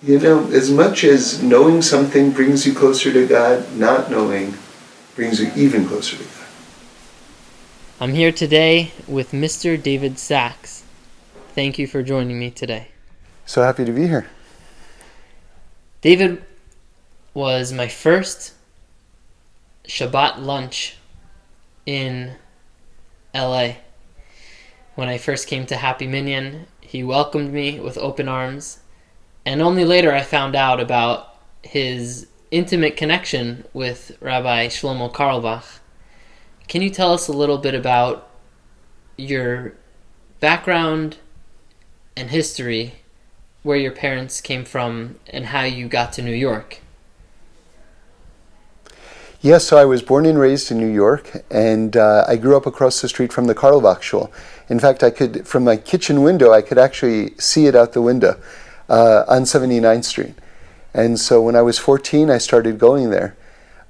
As much as knowing something brings you closer to God, not knowing brings you even closer to God. I'm here today with Mr. David Sachs. Thank you for joining me today. So happy to be here. David was my first Shabbat lunch in LA. When I first came to Happy Minyan, he welcomed me with open arms, and only later I found out about his intimate connection with Rabbi Shlomo Carlebach. Can you tell us a little bit about your background and history, where your parents came from, and how you got to New York? Yes, so I was born and raised in New York, and I grew up across the street from the Carlebach Shul. In fact, from my kitchen window, I could actually see it out the window on 79th Street. And so when I was 14, I started going there.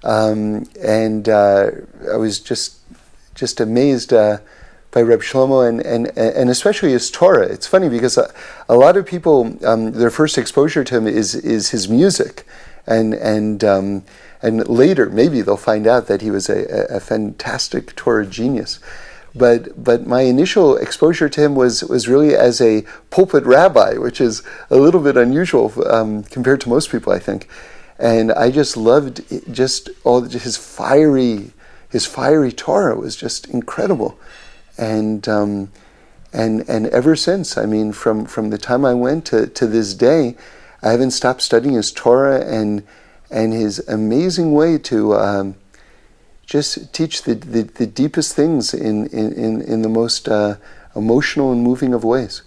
And I was just amazed by Reb Shlomo and especially his Torah. It's funny because a lot of people, their first exposure to him is his music. And later, maybe they'll find out that he was a fantastic Torah genius. But my initial exposure to him was really as a pulpit rabbi, which is a little bit unusual compared to most people, I think. And I just loved all his fiery Torah was just incredible. And ever since, I mean, from the time I went to this day, I haven't stopped studying his Torah and his amazing way to just teach the deepest things in the most emotional and moving of ways.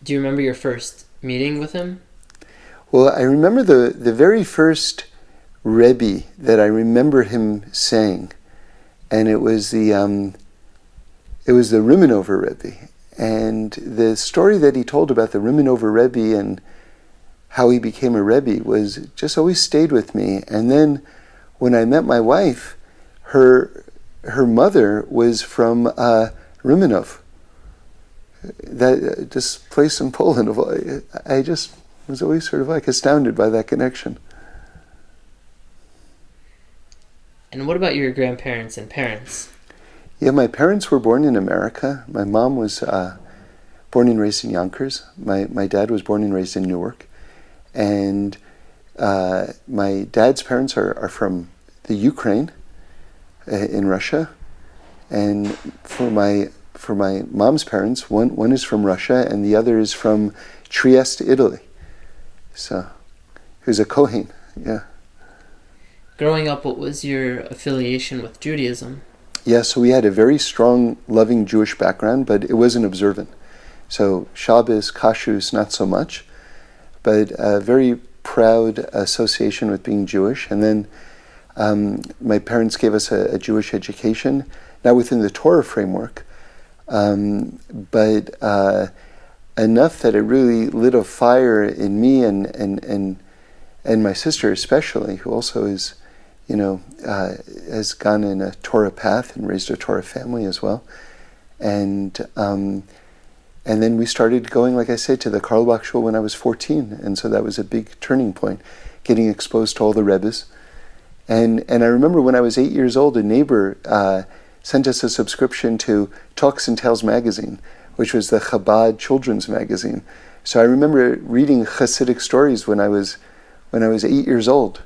Do you remember your first meeting with him? Well, I remember the very first Rebbe that I remember him saying, and it was the Rimanover Rebbe. And the story that he told about the Rimanover Rebbe and how he became a Rebbe was just always stayed with me. And then when I met my wife, her mother was from Rimanov, this place in Poland. I just was always sort of like astounded by that connection. And what about your grandparents and parents? Yeah, my parents were born in America. My mom was born and raised in Yonkers. My dad was born and raised in Newark. And my dad's parents are from the Ukraine in Russia. And for my mom's parents, one is from Russia and the other is from Trieste, Italy. So, who's a Kohen, yeah. Growing up, what was your affiliation with Judaism? Yeah, so we had a very strong, loving Jewish background, but it wasn't observant. So Shabbos, Kashrus, not so much, but a very proud association with being Jewish. And then my parents gave us a Jewish education, not within the Torah framework, but enough that it really lit a fire in me and my sister especially, who also is, has gone in a Torah path and raised a Torah family as well. And then we started going, like I said, to the Carlebach Shul when I was 14, and so that was a big turning point, getting exposed to all the Rebbes. And I remember when I was 8 years old, a neighbor sent us a subscription to Talks and Tales magazine, which was the Chabad children's magazine. So I remember reading Hasidic stories when I was 8 years old,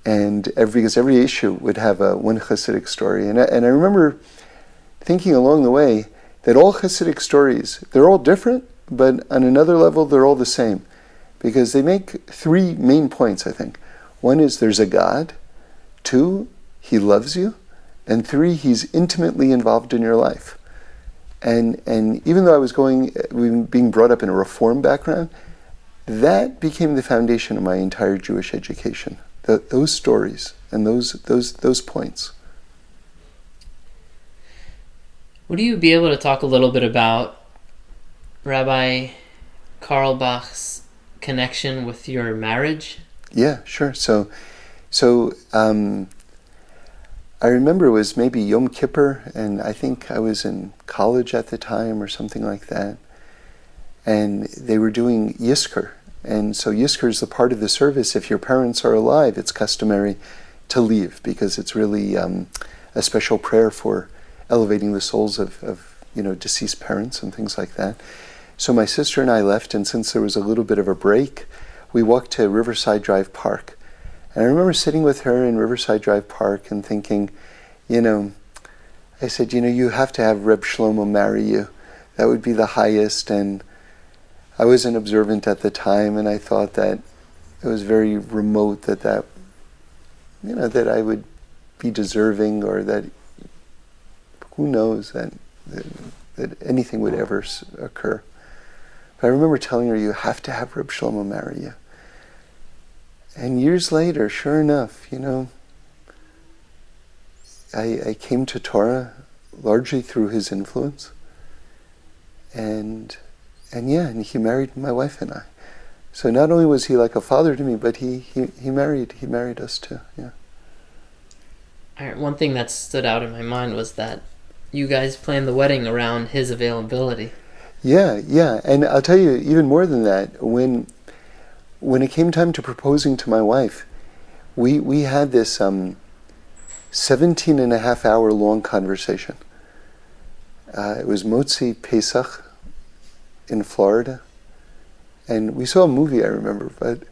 and because every issue would have one Hasidic story. And I remember thinking along the way that all Hasidic stories, they're all different, but on another level they're all the same, because they make three main points, I think. One is there's a God, two, he loves you, and three, he's intimately involved in your life. And even though I was being brought up in a Reform background, that became the foundation of my entire Jewish education. Those stories and those points. Would you be able to talk a little bit about Rabbi Carlebach's connection with your marriage? Yeah, sure. So I remember it was maybe Yom Kippur, and I think I was in college at the time or something like that. And they were doing Yizkor, And so Yizkor is the part of the service. If your parents are alive, it's customary to leave, because it's really a special prayer for elevating the souls of deceased parents and things like that. So my sister and I left, and since there was a little bit of a break, we walked to Riverside Drive Park. And I remember sitting with her in Riverside Drive Park and thinking, I said, you have to have Reb Shlomo marry you. That would be the highest. And I wasn't observant at the time, and I thought that it was very remote that I would be deserving, or that who knows that anything would ever occur. But I remember telling her, you have to have Reb Shlomo marry you. And years later, sure enough, I came to Torah largely through his influence. And he married my wife and I. So not only was he like a father to me, but he married us too. Yeah. All right, one thing that stood out in my mind was that you guys planned the wedding around his availability. Yeah, and I'll tell you even more than that. When it came time to proposing to my wife, we had this 17 and a half hour long conversation. It was Motzi Pesach in Florida, and we saw a movie, I remember, but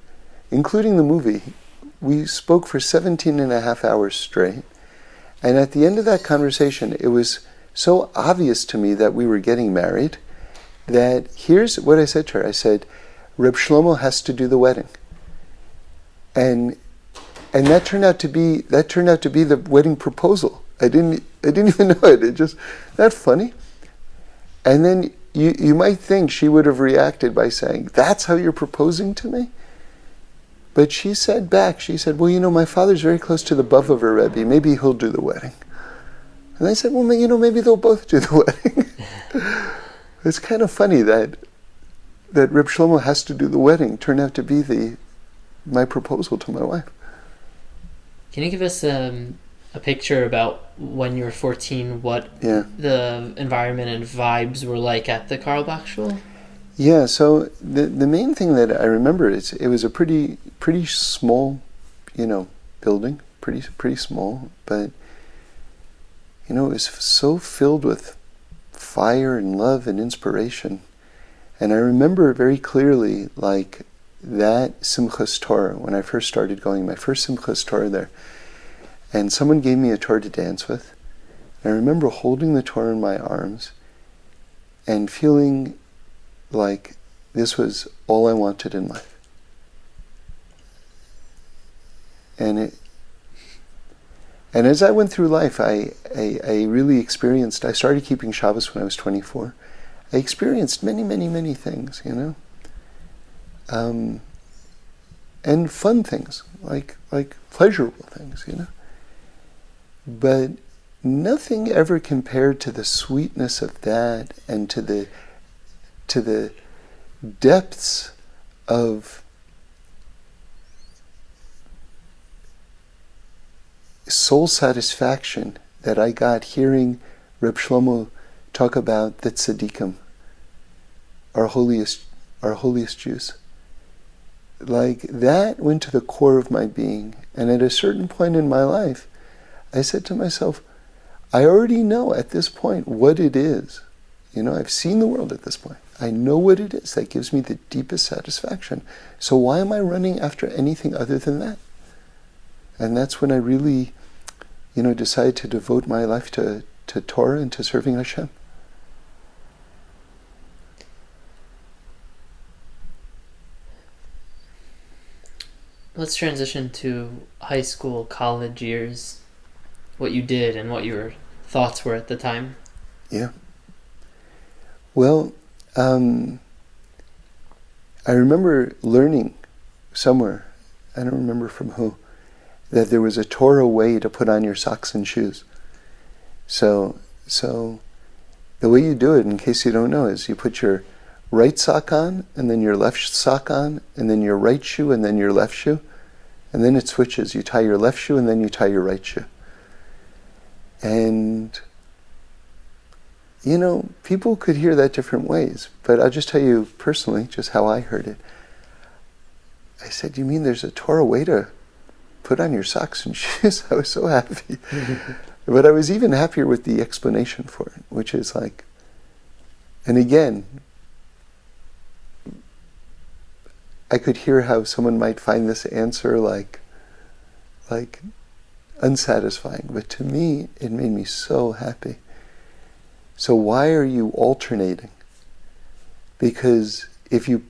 including the movie, we spoke for 17 and a half hours straight. And at the end of that conversation, it was so obvious to me that we were getting married that here's what I said to her. I said, Reb Shlomo has to do the wedding. And that turned out to be the wedding proposal. I didn't even know it. It just, that funny. And then you might think she would have reacted by saying, that's how you're proposing to me? But she said back, well, my father's very close to the Bavova Rebbe. Maybe he'll do the wedding. And I said, well, maybe they'll both do the wedding. It's kind of funny that Reb Shlomo has to do the wedding turned out to be my proposal to my wife. Can you give us a picture about when you were 14, what the environment and vibes were like at the Carlbach Shul? Yeah, so the main thing that I remember is it was a pretty small, building, pretty small, but it was so filled with fire and love and inspiration. And I remember very clearly, like, that Simchas Torah, when I first started going, my first Simchas Torah there, and someone gave me a Torah to dance with. And I remember holding the Torah in my arms and feeling like this was all I wanted in life. And as I went through life, I really experienced, I started keeping Shabbos when I was 24. I experienced many, many, many things, and fun things, like pleasurable things, But nothing ever compared to the sweetness of that, and to the depths of soul satisfaction that I got hearing Reb Shlomo talk about the tzaddikim, our holiest Jews. Like, that went to the core of my being. And at a certain point in my life, I said to myself, I already know at this point what it is. I've seen the world at this point. I know what it is that gives me the deepest satisfaction. So why am I running after anything other than that? And that's when I really, decided to devote my life to Torah and to serving Hashem. Let's transition to high school, college years, what you did and what your thoughts were at the time. Yeah. Well, I remember learning somewhere, I don't remember from who, that there was a Torah way to put on your socks and shoes. So the way you do it, in case you don't know, is you put your right sock on, and then your left sock on, and then your right shoe, and then your left shoe. And then it switches. You tie your left shoe, and then you tie your right shoe. And, people could hear that different ways. But I'll just tell you personally, just how I heard it. I said, you mean there's a Torah way to put on your socks and shoes? I was so happy. But I was even happier with the explanation for it, which is like, and again, I could hear how someone might find this answer like unsatisfying, but to me, it made me so happy. So why are you alternating? Because if you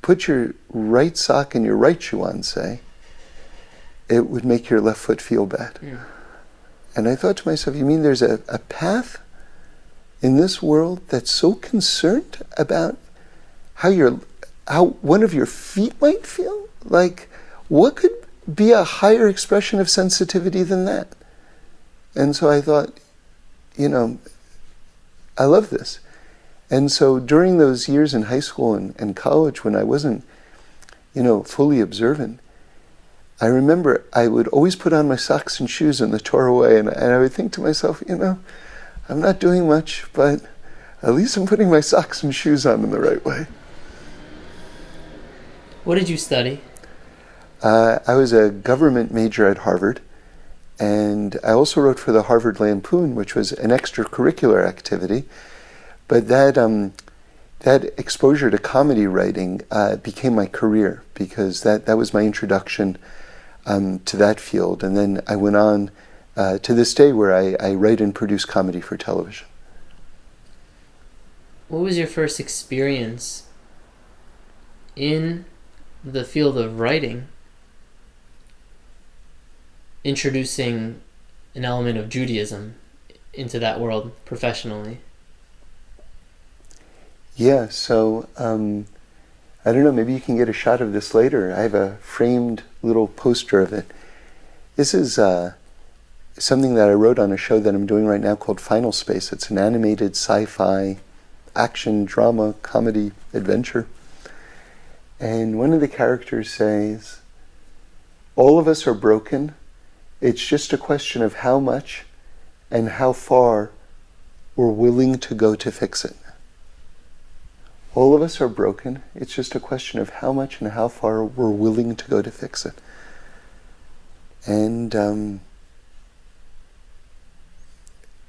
put your right sock in your right shoe on, say, it would make your left foot feel bad. Yeah. And I thought to myself, you mean there's a path in this world that's so concerned about how one of your feet might feel? Like, what could be a higher expression of sensitivity than that? And so I thought, I love this. And so during those years in high school and college when I wasn't, fully observant, I remember I would always put on my socks and shoes in the Torah way, and I would think to myself, I'm not doing much, but at least I'm putting my socks and shoes on in the right way. What did you study? I was a government major at Harvard, and I also wrote for the Harvard Lampoon, which was an extracurricular activity. But that exposure to comedy writing became my career, because that was my introduction to that field. And then I went on to this day where I write and produce comedy for television. What was your first experience in the field of writing, introducing an element of Judaism into that world professionally? Yeah, so I don't know, maybe you can get a shot of this later. I have a framed little poster of it. This is something that I wrote on a show that I'm doing right now called Final Space. It's an animated sci-fi action, drama, comedy, adventure. And one of the characters says, all of us are broken. It's just a question of how much and how far we're willing to go to fix it. All of us are broken. It's just a question of how much and how far we're willing to go to fix it. And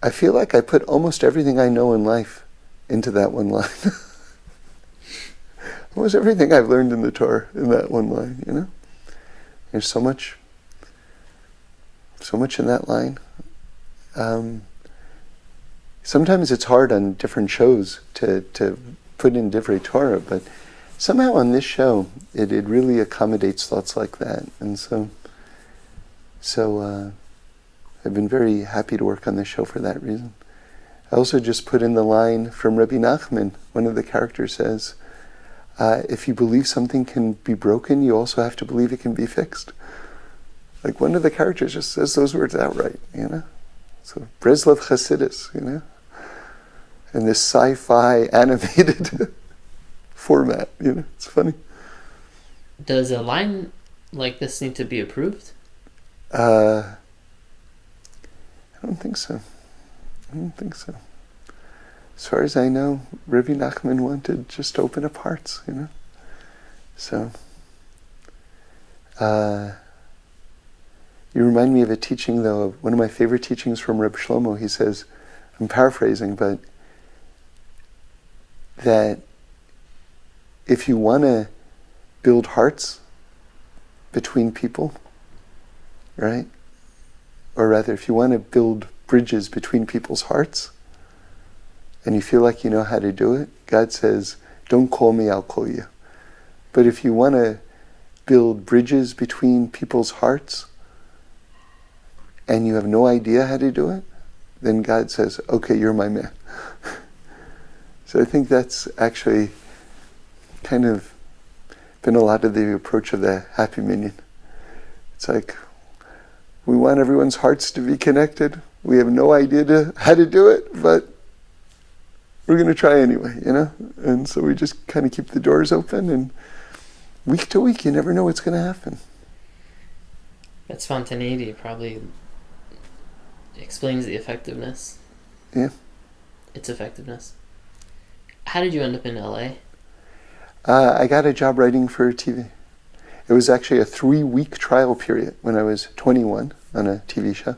I feel like I put almost everything I know in life into that one line. Almost everything I've learned in the Torah in that one line, There's so much in that line. Sometimes it's hard on different shows to put in divrei Torah, but somehow on this show it really accommodates thoughts like that. And so I've been very happy to work on this show for that reason. I also just put in the line from Rabbi Nachman. One of the characters says, if you believe something can be broken, you also have to believe it can be fixed. Like, one of the characters just says those words outright, So Breslov Hasidus, in this sci-fi animated format, It's funny. Does a line like this need to be approved? I don't think so. As far as I know, Rabbi Nachman wanted just to open up hearts, So, you remind me of a teaching, though, of one of my favorite teachings from Reb Shlomo. He says, I'm paraphrasing, but that if you want to build hearts between people, right? Or rather, if you want to build bridges between people's hearts, and you feel like you know how to do it, God says, don't call me, I'll call you. But if you want to build bridges between people's hearts, and you have no idea how to do it, then God says, okay, you're my man. So I think that's actually kind of been a lot of the approach of the Happy Minyan. It's like, we want everyone's hearts to be connected. We have no idea how to do it, but we're going to try anyway, And so we just kind of keep the doors open, and week to week, you never know what's going to happen. That spontaneity probably explains the effectiveness. Yeah. Its effectiveness. How did you end up in LA? I got a job writing for TV. It was actually a 3-week trial period when I was 21 on a TV show.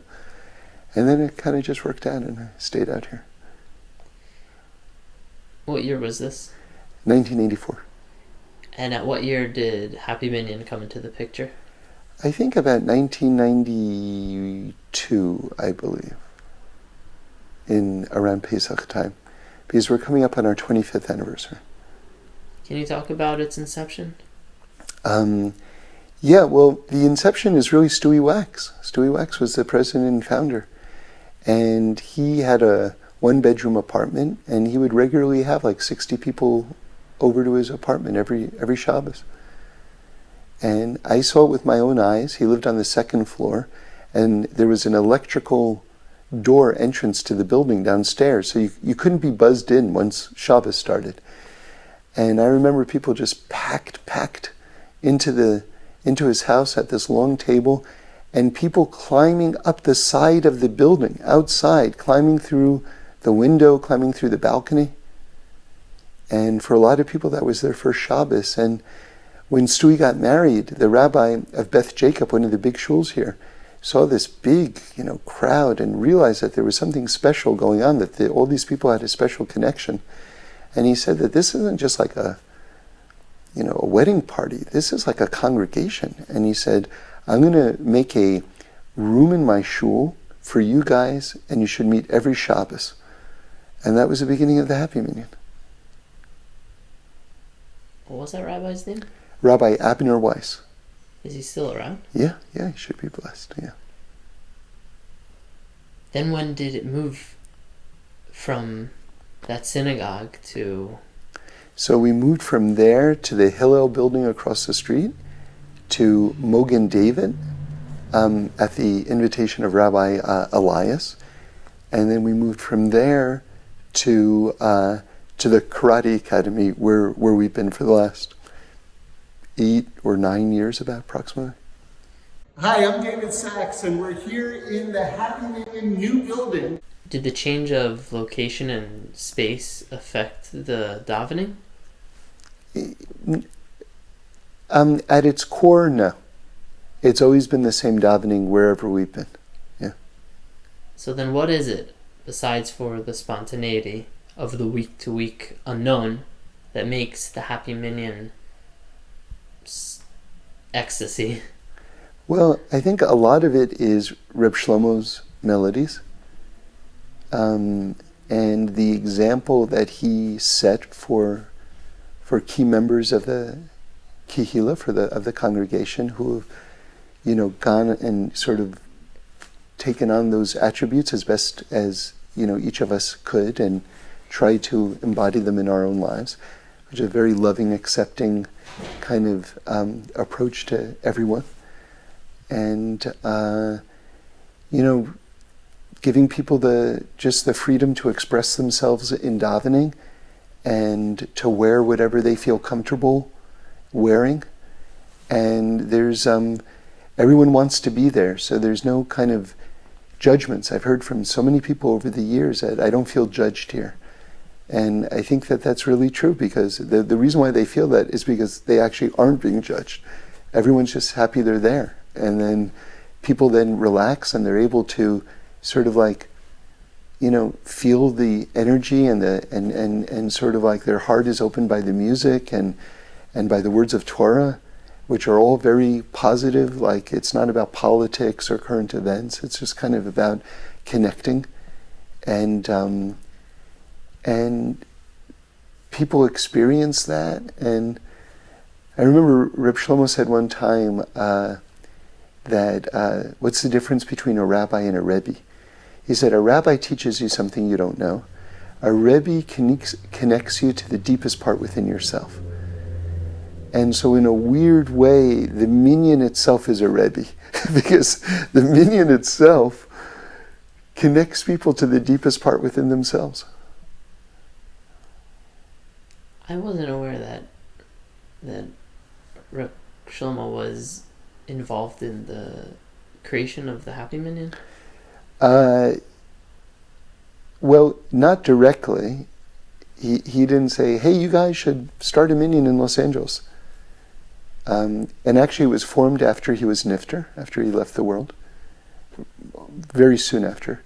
And then it kind of just worked out and I stayed out here. What year was this? 1984. And at what year did Happy Minion come into the picture? I think about 1992, I believe, in around Pesach time, because we're coming up on our 25th anniversary. Can you talk about its inception? Yeah, well, the inception is really Stewie Wax. Stewie Wax was the president and founder. And he had a 1-bedroom apartment, and he would regularly have like 60 people over to his apartment every Shabbos. And I saw it with my own eyes. He lived on the 2nd floor, and there was an electrical door entrance to the building downstairs, so you couldn't be buzzed in once Shabbos started. And I remember people just packed into his house at this long table, and people climbing up the side of the building, outside, climbing through the window, climbing through the balcony. And for a lot of people, that was their first Shabbos. And when Stewie got married, the rabbi of Beth Jacob, one of the big shuls here, saw this big, crowd and realized that there was something special going on, that all these people had a special connection. And he said that this isn't just like a wedding party. This is like a congregation. And he said, I'm going to make a room in my shul for you guys, and you should meet every Shabbos. And that was the beginning of the Happy Minion. What was that rabbi's name? Rabbi Abner Weiss. Is he still around? Yeah, he should be blessed, yeah. Then when did it move from that synagogue to... So we moved from there to the Hillel building across the street, to Mogen David, at the invitation of Rabbi Elias. And then we moved from there to the Karate Academy, where we've been for the last 8 or 9 years, about approximately. Hi, I'm David Sachs, and we're here in the Happy Minion new building. Did the change of location and space affect the davening? At its core, no. It's always been the same davening wherever we've been. Yeah. So then what is it, besides for the spontaneity of the week-to-week unknown, that makes the Happy Minion ecstasy? Well, I think a lot of it is Reb Shlomo's melodies, and the example that he set for key members of the Kihila, of the congregation, who have, gone and sort of taken on those attributes as best as, each of us could, and tried to embody them in our own lives, which is a very loving, accepting kind of approach to everyone. And, giving people the freedom to express themselves in davening and to wear whatever they feel comfortable wearing. And there's, everyone wants to be there, so there's no kind of judgments. I've heard from so many people over the years that I don't feel judged here. And I think that that's really true, because the reason why they feel that is because they actually aren't being judged. Everyone's just happy they're there. And then people then relax, and they're able to sort of like, feel the energy and sort of like their heart is opened by the music and by the words of Torah, which are all very positive. Like, it's not about politics or current events. It's just kind of about connecting. And people experience that. And I remember Reb Shlomo said one time that what's the difference between a rabbi and a rebbe? He said, a rabbi teaches you something you don't know. A rebbe connects you to the deepest part within yourself. And so in a weird way, the minyan itself is a rebbe, because the minyan itself connects people to the deepest part within themselves. I wasn't aware that Reb Shlomo was involved in the creation of the Happy Minion? Well, not directly. He didn't say, hey, you guys should start a minyan in Los Angeles. And actually it was formed after he was nifter, after he left the world, very soon after.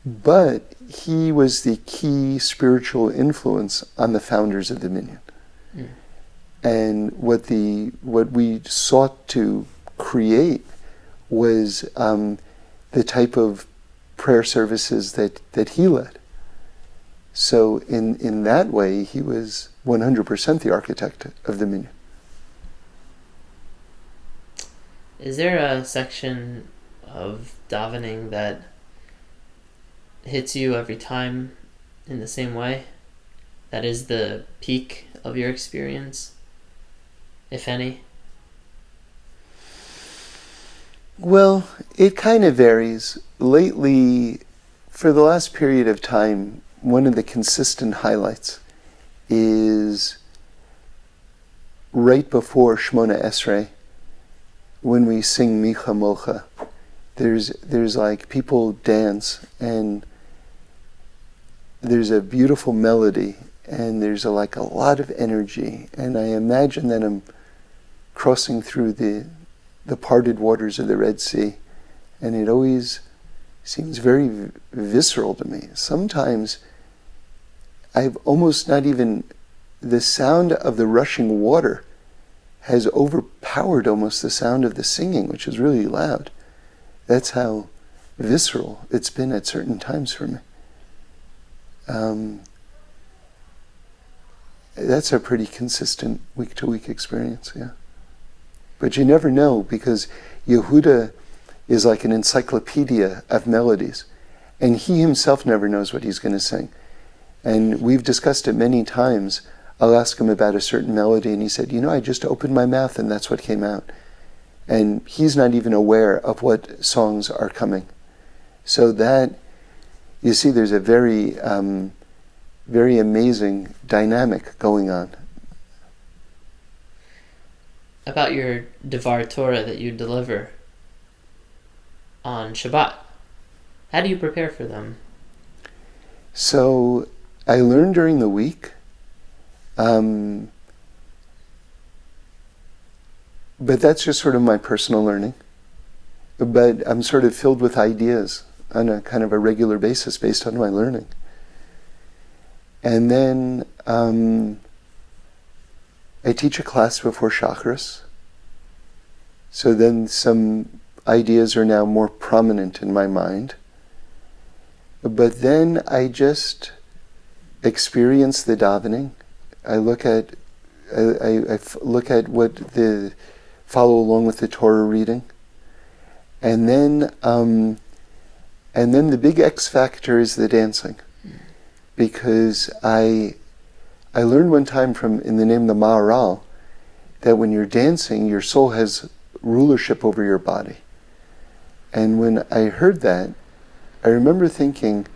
But he was the key spiritual influence on the founders of the Minyan. Mm. And what we sought to create was the type of prayer services that he led. So in that way, he was 100% the architect of the Minyan. Is there a section of davening that hits you every time in the same way? That is the peak of your experience, if any? Well, it kind of varies. Lately, for the last period of time, one of the consistent highlights is right before Shmona Esrei, when we sing Micha Mocha. There's like people dance, and there's a beautiful melody, and there's a lot of energy, and I imagine that I'm crossing through the parted waters of the Red Sea, and it always seems very visceral to me. Sometimes I've almost not even, the sound of the rushing water has overpowered almost the sound of the singing, which is really loud. That's how visceral it's been at certain times for me. That's a pretty consistent week-to-week experience, yeah. But you never know, because Yehuda is like an encyclopedia of melodies, and he himself never knows what he's going to sing. And we've discussed it many times. I'll ask him about a certain melody, and he said, I just opened my mouth and that's what came out. And he's not even aware of what songs are coming. So that, you see, there's a very, very amazing dynamic going on. About your Devar Torah that you deliver on Shabbat, how do you prepare for them? So I learn during the week, but that's just sort of my personal learning. But I'm sort of filled with ideas on a kind of a regular basis based on my learning. And then I teach a class before Shacharis. So then some ideas are now more prominent in my mind. But then I just experience the davening. I look at what follow along with the Torah reading, and then the big X factor is the dancing, because I learned one time in the name of the Maharal that when you're dancing, your soul has rulership over your body. And when I heard that, I remember thinking,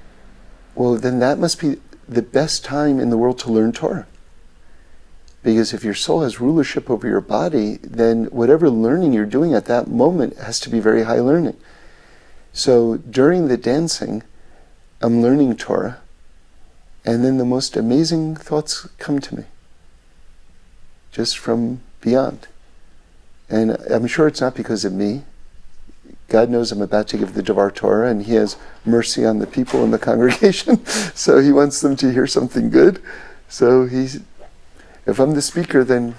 well, then that must be the best time in the world to learn Torah. Because if your soul has rulership over your body, then whatever learning you're doing at that moment has to be very high learning. So during the dancing, I'm learning Torah, and then the most amazing thoughts come to me, just from beyond. And I'm sure it's not because of me. God knows I'm about to give the Devar Torah, and He has mercy on the people in the congregation, so He wants them to hear something good. So if I'm the speaker, then,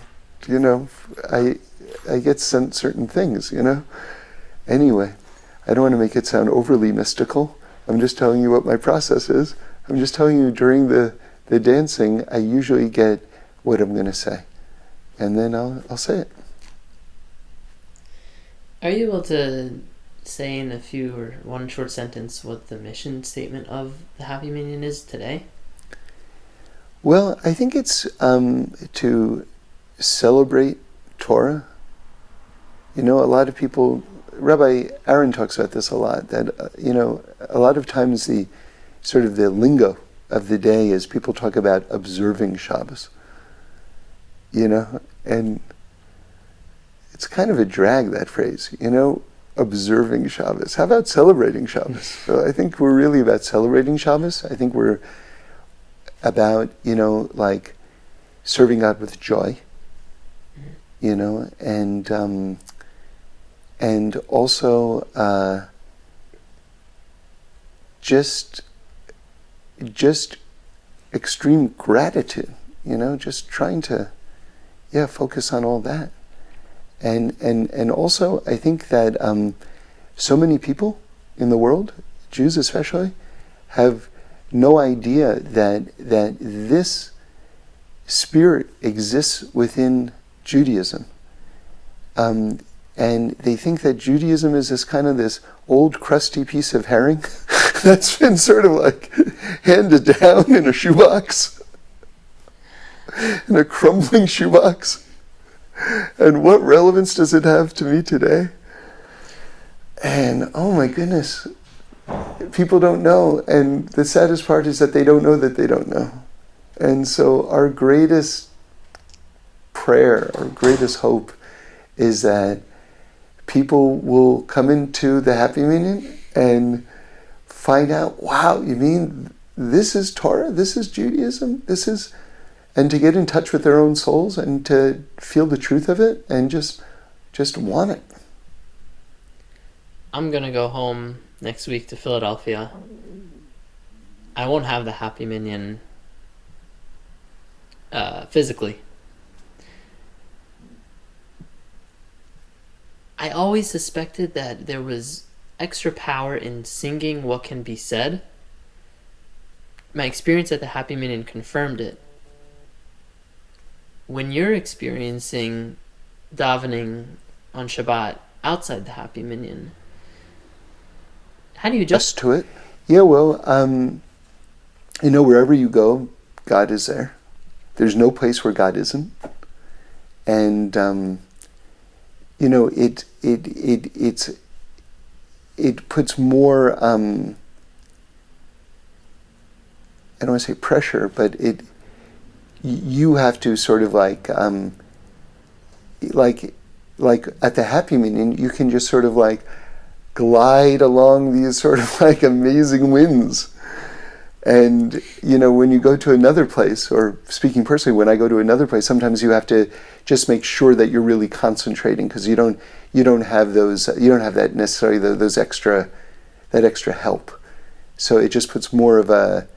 I get sent certain things, Anyway, I don't want to make it sound overly mystical. I'm just telling you what my process is. I'm just telling you during the dancing, I usually get what I'm going to say. And then I'll say it. Are you able to say in a few or one short sentence what the mission statement of the Happy Minyan is today? Well, I think it's to celebrate Torah. A lot of people, Rabbi Aaron talks about this a lot, that, a lot of times the sort of the lingo of the day is people talk about observing Shabbos, and it's kind of a drag, that phrase, observing Shabbos. How about celebrating Shabbos? So I think we're really about celebrating Shabbos. I think we're about, serving God with joy, and also just extreme gratitude, just trying to focus on all that. And also I think that so many people in the world, Jews especially, have no idea that this spirit exists within Judaism. And they think that Judaism is this old crusty piece of herring that's been sort of like handed down in a shoebox, in a crumbling shoebox. And what relevance does it have to me today? And oh my goodness, people don't know. And the saddest part is that they don't know that they don't know. And so our greatest prayer, our greatest hope is that people will come into the Happy Minyan and find out, wow, you mean this is Torah, this is Judaism, and to get in touch with their own souls and to feel the truth of it and just want it. I'm going to go home next week to Philadelphia. I won't have the Happy Minyan physically. I always suspected that there was extra power in singing what can be said. My experience at the Happy Minyan confirmed it. When you're experiencing davening on Shabbat outside the Happy Minyan, how do you adjust to it? Yeah, well, wherever you go, God is there. There's no place where God isn't. And it puts more I don't want to say pressure, but you have to sort of like at the Happy Minyan, you can just sort of like glide along these sort of like amazing winds. And when you go to another place, or speaking personally, when I go to another place, sometimes you have to just make sure that you're really concentrating, because you don't have that necessarily that extra help. So it just puts more of a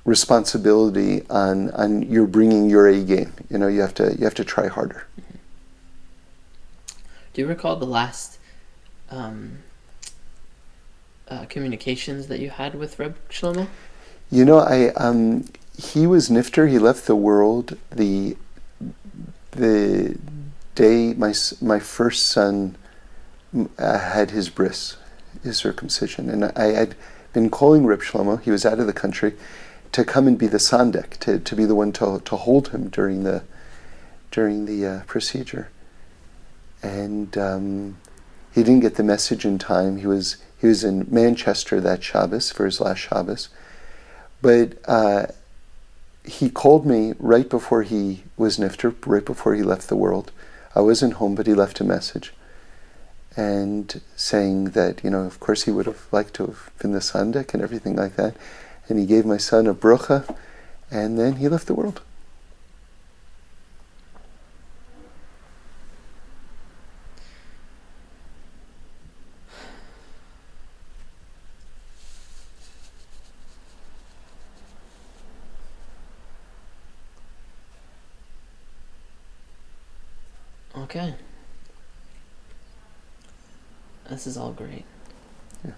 responsibility on your bringing your A game. You have to try harder. Do you recall the last communications that you had with Reb Shlomo? He was nifter. He left the world the day my first son had his bris, his circumcision, and I had been calling Reb Shlomo. He was out of the country, to come and be the sandek, to be the one to hold him during the procedure. And he didn't get the message in time. He was in Manchester that Shabbos for his last Shabbos, but he called me right before he was nifter, right before he left the world. I wasn't home, but he left a message, and saying that of course he would have liked to have been the sandek and everything like that, and he gave my son a bracha, and then he left the world. Okay. This is all great. Yeah.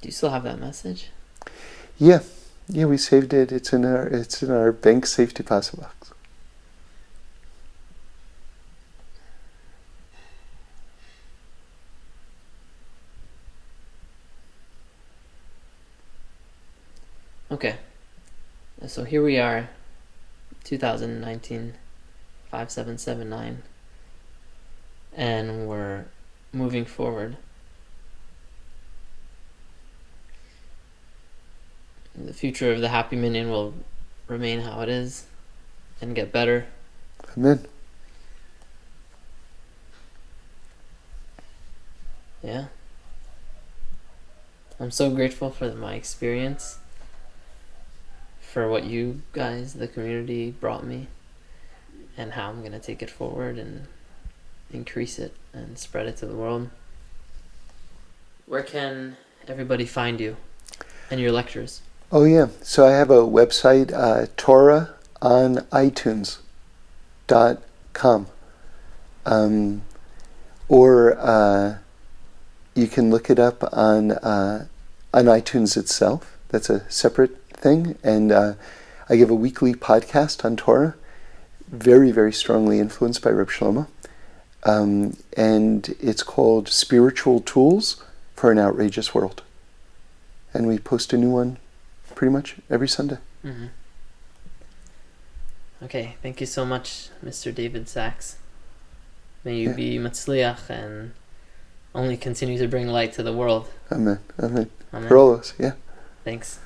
Do you still have that message? Yeah, we saved it. It's in our bank safety deposit box. Okay. So here we are, 2019, 5779, and we're moving forward. The future of the Happy Minyan will remain how it is and get better. Amen. Yeah. I'm so grateful for my experience, for what you guys, the community, brought me, and how I'm going to take it forward and increase it and spread it to the world. Where can everybody find you and your lectures? Oh yeah, so I have a website, TorahOnITunes.com, or you can look it up on iTunes itself. That's a separate thing, and I give a weekly podcast on Torah, very, very strongly influenced by Reb Shlomo, and it's called Spiritual Tools for an Outrageous World, and we post a new one pretty much every Sunday. Mm-hmm. Okay, thank you so much, Mr. David Sachs. May you be Matzliach and only continue to bring light to the world. Amen. Amen. Amen. For all of us, yeah. Thanks.